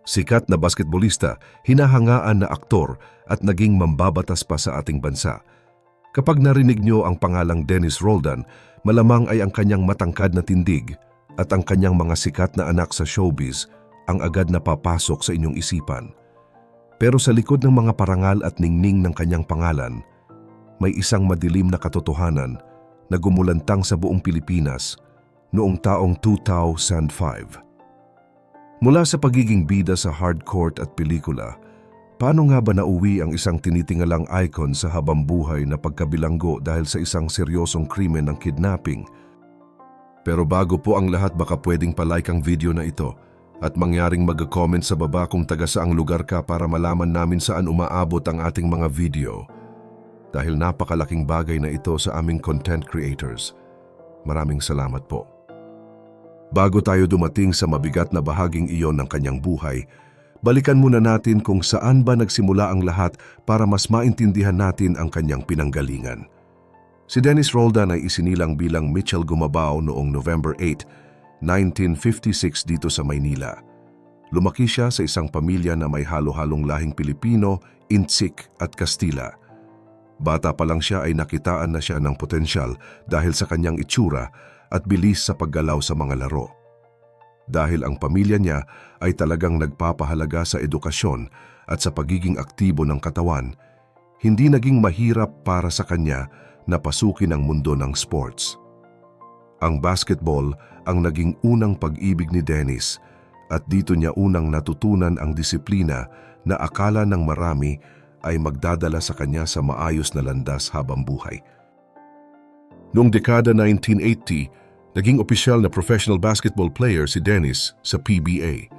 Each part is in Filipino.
Sikat na basketbolista, hinahangaan na aktor at naging mambabatas pa sa ating bansa. Kapag narinig niyo ang pangalang Dennis Roldan, malamang ay ang kanyang matangkad na tindig at ang kanyang mga sikat na anak sa showbiz ang agad na papasok sa inyong isipan. Pero sa likod ng mga parangal at ningning ng kanyang pangalan, may isang madilim na katotohanan na gumulantang sa buong Pilipinas noong taong 2005. Mula sa pagiging bida sa hardcore at pelikula, paano nga ba nauwi ang isang tinitingalang icon sa habambuhay na pagkabilanggo dahil sa isang seryosong krimen ng kidnapping? Pero bago po ang lahat, baka pwedeng palike ang video na ito at mangyaring mag-comment sa baba kung taga saang lugar ka para malaman namin saan umaabot ang ating mga video. Dahil napakalaking bagay na ito sa aming content creators. Maraming salamat po. Bago tayo dumating sa mabigat na bahaging iyon ng kanyang buhay, balikan muna natin kung saan ba nagsimula ang lahat para mas maintindihan natin ang kanyang pinanggalingan. Si Dennis Roldan ay isinilang bilang Mitchell Gumabao noong November 8, 1956 dito sa Maynila. Lumaki siya sa isang pamilya na may halo-halong lahing Pilipino, Intsik at Kastila. Bata pa lang siya ay nakitaan na siya ng potensyal dahil sa kanyang itsura at bilis sa paggalaw sa mga laro. Dahil ang pamilya niya ay talagang nagpapahalaga sa edukasyon at sa pagiging aktibo ng katawan, hindi naging mahirap para sa kanya na pasukin ang mundo ng sports. Ang basketball ang naging unang pag-ibig ni Dennis at dito niya unang natutunan ang disiplina na akala ng marami ay magdadala sa kanya sa maayos na landas habang buhay. Noong dekada 1980, naging opisyal na professional basketball player si Dennis sa PBA.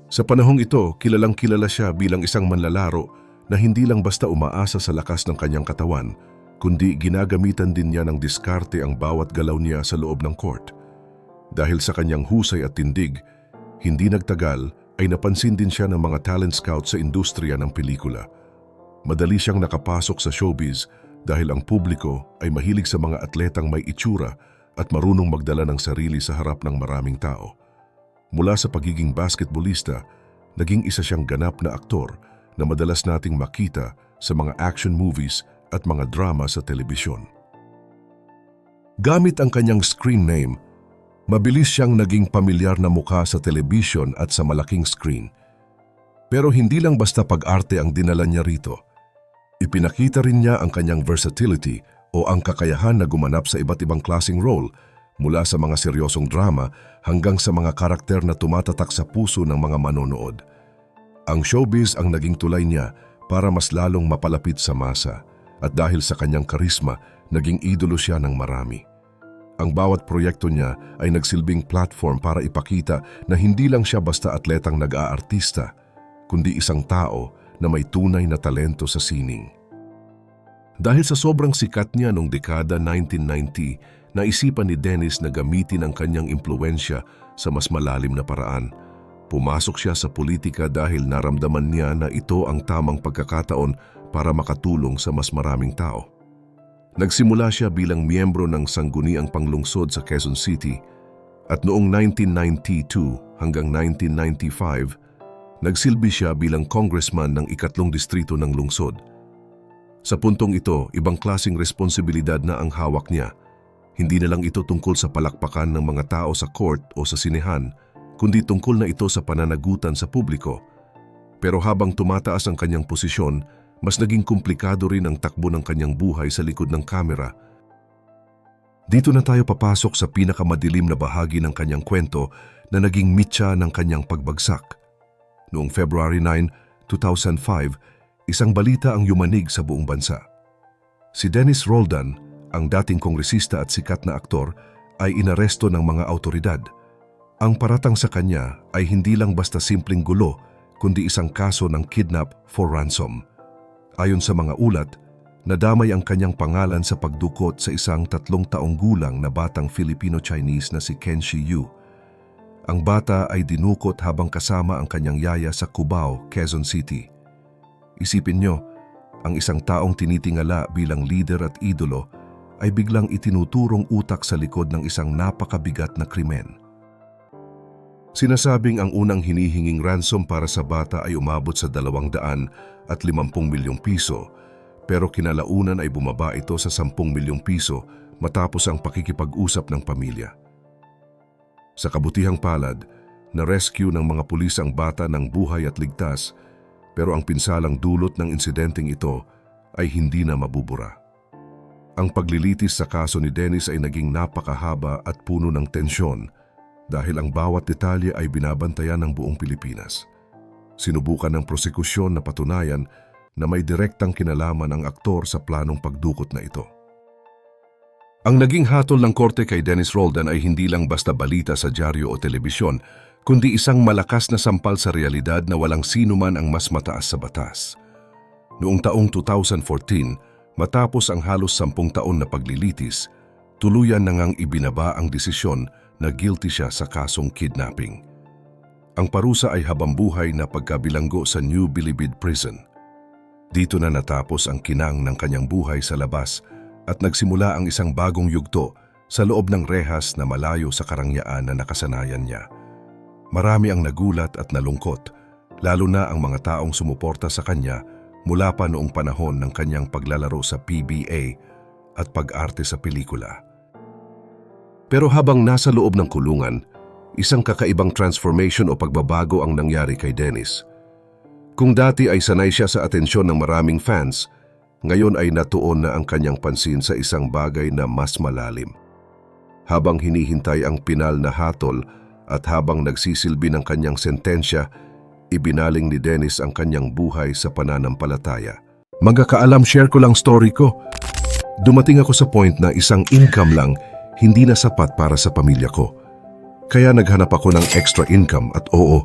Sa panahong ito, kilalang-kilala siya bilang isang manlalaro na hindi lang basta umaasa sa lakas ng kanyang katawan, kundi ginagamitan din niya ng diskarte ang bawat galaw niya sa loob ng court. Dahil sa kanyang husay at tindig, hindi nagtagal ay napansin din siya ng mga talent scout sa industriya ng pelikula. Madali siyang nakapasok sa showbiz dahil ang publiko ay mahilig sa mga atletang may itsura at marunong magdala ng sarili sa harap ng maraming tao. Mula sa pagiging basketballista, naging isa siyang ganap na aktor na madalas nating makita sa mga action movies at mga drama sa telebisyon. Gamit ang kanyang screen name, mabilis siyang naging pamilyar na mukha sa telebisyon at sa malaking screen. Pero hindi lang basta pag-arte ang dinala niya rito. Ipinakita rin niya ang kanyang versatility o ang kakayahan na gumanap sa iba't ibang klaseng role, mula sa mga seryosong drama hanggang sa mga karakter na tumatatak sa puso ng mga manonood. Ang showbiz ang naging tulay niya para mas lalong mapalapit sa masa at dahil sa kanyang karisma, naging idolo siya ng marami. Ang bawat proyekto niya ay nagsilbing platform para ipakita na hindi lang siya basta atletang nag-aartista, kundi isang tao na may tunay na talento sa sining. Dahil sa sobrang sikat niya noong dekada 1990, naisipan ni Dennis na gamitin ang kanyang impluwensya sa mas malalim na paraan. Pumasok siya sa politika dahil naramdaman niya na ito ang tamang pagkakataon para makatulong sa mas maraming tao. Nagsimula siya bilang miyembro ng Sangguniang Panglungsod sa Quezon City at noong 1992 hanggang 1995, nagsilbi siya bilang congressman ng 3 distrito ng lungsod. Sa puntong ito, ibang klaseng responsibilidad na ang hawak niya. Hindi na lang ito tungkol sa palakpakan ng mga tao sa court o sa sinehan, kundi tungkol na ito sa pananagutan sa publiko. Pero habang tumataas ang kanyang posisyon, mas naging komplikado rin ang takbo ng kanyang buhay sa likod ng kamera. Dito na tayo papasok sa pinakamadilim na bahagi ng kanyang kwento na naging mitya ng kanyang pagbagsak. Noong February 9, 2005, isang balita ang yumanig sa buong bansa. Si Dennis Roldan, ang dating kongresista at sikat na aktor, ay inaresto ng mga awtoridad. Ang paratang sa kanya ay hindi lang basta simpleng gulo, kundi isang kaso ng kidnap for ransom. Ayon sa mga ulat, nadamay ang kanyang pangalan sa pagdukot sa isang 3 taong gulang na batang Filipino-Chinese na si Ken Shiyu. Ang bata ay dinukot habang kasama ang kanyang yaya sa Cubao, Quezon City. Isipin nyo, ang isang taong tinitingala bilang leader at idolo ay biglang itinuturong utak sa likod ng isang napakabigat na krimen. Sinasabing ang unang hinihinging ransom para sa bata ay umabot sa 250 milyong piso, pero kinalaunan ay bumaba ito sa 10 milyong piso matapos ang pakikipag-usap ng pamilya. Sa kabutihang palad, na-rescue ng mga pulis ang bata ng buhay at ligtas, pero ang pinsalang dulot ng insidenteng ito ay hindi na mabubura. Ang paglilitis sa kaso ni Dennis ay naging napakahaba at puno ng tensyon dahil ang bawat detalye ay binabantayan ng buong Pilipinas. Sinubukan ng prosekusyon na patunayan na may direktang kinalaman ang aktor sa planong pagdukot na ito. Ang naging hatol ng korte kay Dennis Roldan ay hindi lang basta balita sa dyaryo o telebisyon, kundi isang malakas na sampal sa realidad na walang sino man ang mas mataas sa batas. Noong taong 2014, matapos ang halos 10 taon na paglilitis, tuluyan na ngang ibinaba ang desisyon na guilty siya sa kasong kidnapping. Ang parusa ay habambuhay na pagkabilanggo sa New Bilibid Prison. Dito na natapos ang kinang ng kanyang buhay sa labas at nagsimula ang isang bagong yugto sa loob ng rehas na malayo sa karangyaan na nakasanayan niya. Marami ang nagulat at nalungkot, lalo na ang mga taong sumuporta sa kanya mula pa noong panahon ng kanyang paglalaro sa PBA at pag-arte sa pelikula. Pero habang nasa loob ng kulungan, isang kakaibang transformation o pagbabago ang nangyari kay Dennis. Kung dati ay sanay siya sa atensyon ng maraming fans, ngayon ay natuon na ang kanyang pansin sa isang bagay na mas malalim. Habang hinihintay ang pinal na hatol at habang nagsisilbi ng kanyang sentensya, ibinaling ni Dennis ang kanyang buhay sa pananampalataya. Magkakaalam, share ko lang story ko. Dumating ako sa point na isang income lang hindi na sapat para sa pamilya ko. Kaya naghanap ako ng extra income at oo,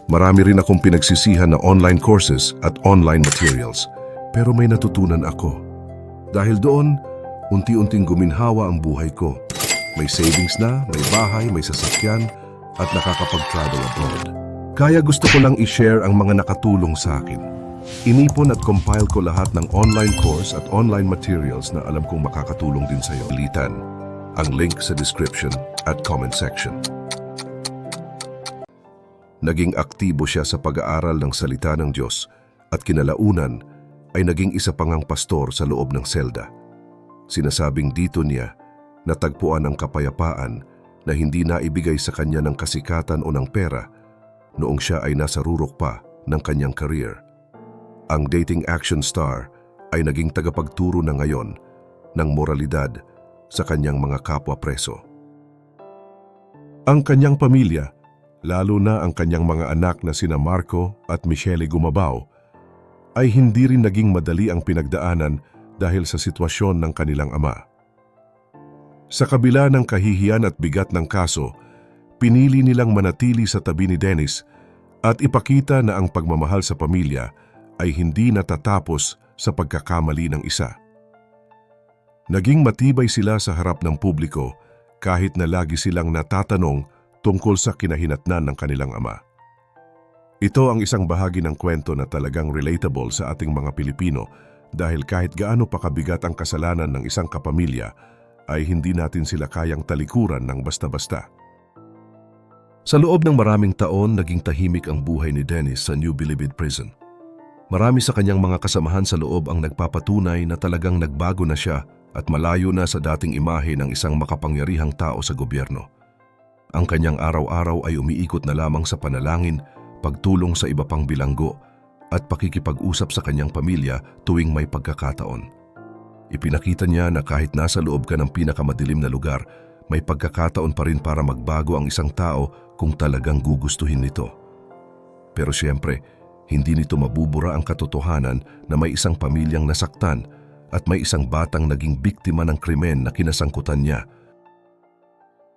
marami rin akong pinagsisihan na online courses at online materials. Pero may natutunan ako. Dahil doon, unti-unting guminhawa ang buhay ko. May savings na, may bahay, may sasakyan, at nakakapag-travel abroad. Kaya gusto ko lang i-share ang mga nakatulong sa akin. Inipon at compile ko lahat ng online course at online materials na alam kong makakatulong din sa iyo. Litan ang link sa description at comment section. Naging aktibo siya sa pag-aaral ng salita ng Diyos at kinalaunan ay naging isa pang ang pastor sa loob ng selda. Sinasabing dito niya natagpuan ang kapayapaan na hindi naibigay sa kanya ng kasikatan o ng pera noong siya ay nasa rurok pa ng kanyang career. Ang dating action star ay naging tagapagturo na ngayon ng moralidad sa kanyang mga kapwa preso. Ang kanyang pamilya, lalo na ang kanyang mga anak na sina Marco at Michelle Gumabao, ay hindi rin naging madali ang pinagdaanan dahil sa sitwasyon ng kanilang ama. Sa kabila ng kahihiyan at bigat ng kaso, pinili nilang manatili sa tabi ni Dennis at ipakita na ang pagmamahal sa pamilya ay hindi natatapos sa pagkakamali ng isa. Naging matibay sila sa harap ng publiko kahit na lagi silang natatanong tungkol sa kinahinatnan ng kanilang ama. Ito ang isang bahagi ng kwento na talagang relatable sa ating mga Pilipino dahil kahit gaano pa kabigat ang kasalanan ng isang kapamilya, ay hindi natin sila kayang talikuran ng basta-basta. Sa loob ng maraming taon, naging tahimik ang buhay ni Dennis sa New Bilibid Prison. Marami sa kanyang mga kasamahan sa loob ang nagpapatunay na talagang nagbago na siya at malayo na sa dating imahe ng isang makapangyarihang tao sa gobyerno. Ang kanyang araw-araw ay umiikot na lamang sa panalangin, pagtulong sa iba pang bilanggo, at pakikipag-usap sa kanyang pamilya tuwing may pagkakataon. Ipinakita niya na kahit nasa loob ka ng pinakamadilim na lugar, may pagkakataon pa rin para magbago ang isang tao kung talagang gugustuhin nito. Pero siyempre, hindi nito mabubura ang katotohanan na may isang pamilyang nasaktan at may isang batang naging biktima ng krimen na kinasangkutan niya.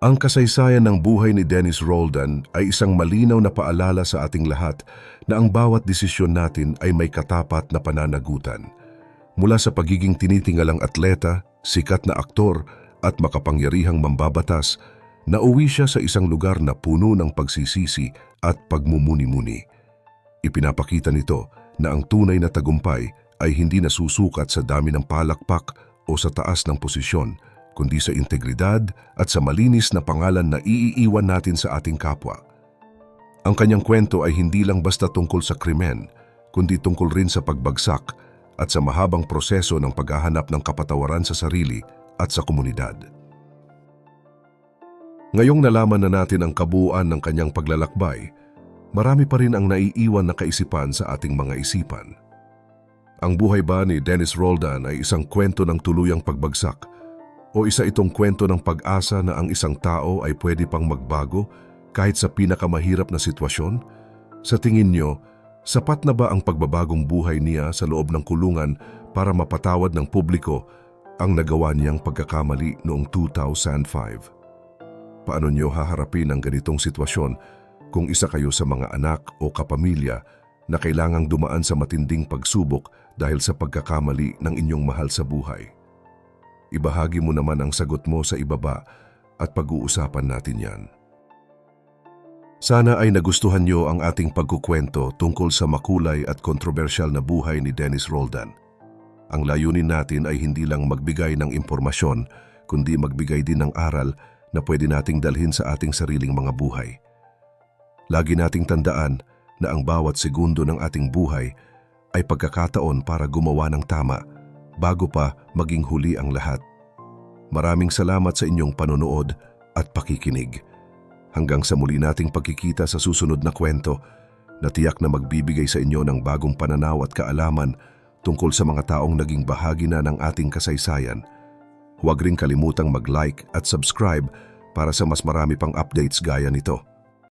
Ang kasaysayan ng buhay ni Dennis Roldan ay isang malinaw na paalala sa ating lahat na ang bawat desisyon natin ay may katapat na pananagutan. Mula sa pagiging tinitingalang atleta, sikat na aktor at makapangyarihang mambabatas, nauwi siya sa isang lugar na puno ng pagsisisi at pagmumuni-muni. Ipinapakita nito na ang tunay na tagumpay ay hindi nasusukat sa dami ng palakpak o sa taas ng posisyon, kundi sa integridad at sa malinis na pangalan na iiiwan natin sa ating kapwa. Ang kanyang kwento ay hindi lang basta tungkol sa krimen, kundi tungkol rin sa pagbagsak at sa mahabang proseso ng paghahanap ng kapatawaran sa sarili at sa komunidad. Ngayong nalaman na natin ang kabuuan ng kanyang paglalakbay, marami pa rin ang naiiwan na kaisipan sa ating mga isipan. Ang buhay ba ni Dennis Roldan ay isang kwento ng tuluyang pagbagsak o isa itong kwento ng pag-asa na ang isang tao ay pwede pang magbago kahit sa pinakamahirap na sitwasyon? Sa tingin nyo, sapat na ba ang pagbabagong buhay niya sa loob ng kulungan para mapatawad ng publiko ang nagawa niyang pagkakamali noong 2005? Paano nyo haharapin ang ganitong sitwasyon kung isa kayo sa mga anak o kapamilya na kailangang dumaan sa matinding pagsubok dahil sa pagkakamali ng inyong mahal sa buhay? Ibahagi mo naman ang sagot mo sa ibaba at pag-uusapan natin yan. Sana ay nagustuhan nyo ang ating pagkukwento tungkol sa makulay at kontrobersyal na buhay ni Dennis Roldan. Ang layunin natin ay hindi lang magbigay ng impormasyon, kundi magbigay din ng aral na pwede nating dalhin sa ating sariling mga buhay. Lagi nating tandaan na ang bawat segundo ng ating buhay ay pagkakataon para gumawa ng tama bago pa maging huli ang lahat. Maraming salamat sa inyong panonood at pakikinig. Hanggang sa muli nating pagkikita sa susunod na kwento na tiyak na magbibigay sa inyo ng bagong pananaw at kaalaman tungkol sa mga taong naging bahagi na ng ating kasaysayan. Huwag ring kalimutang mag-like at subscribe para sa mas marami pang updates gaya nito.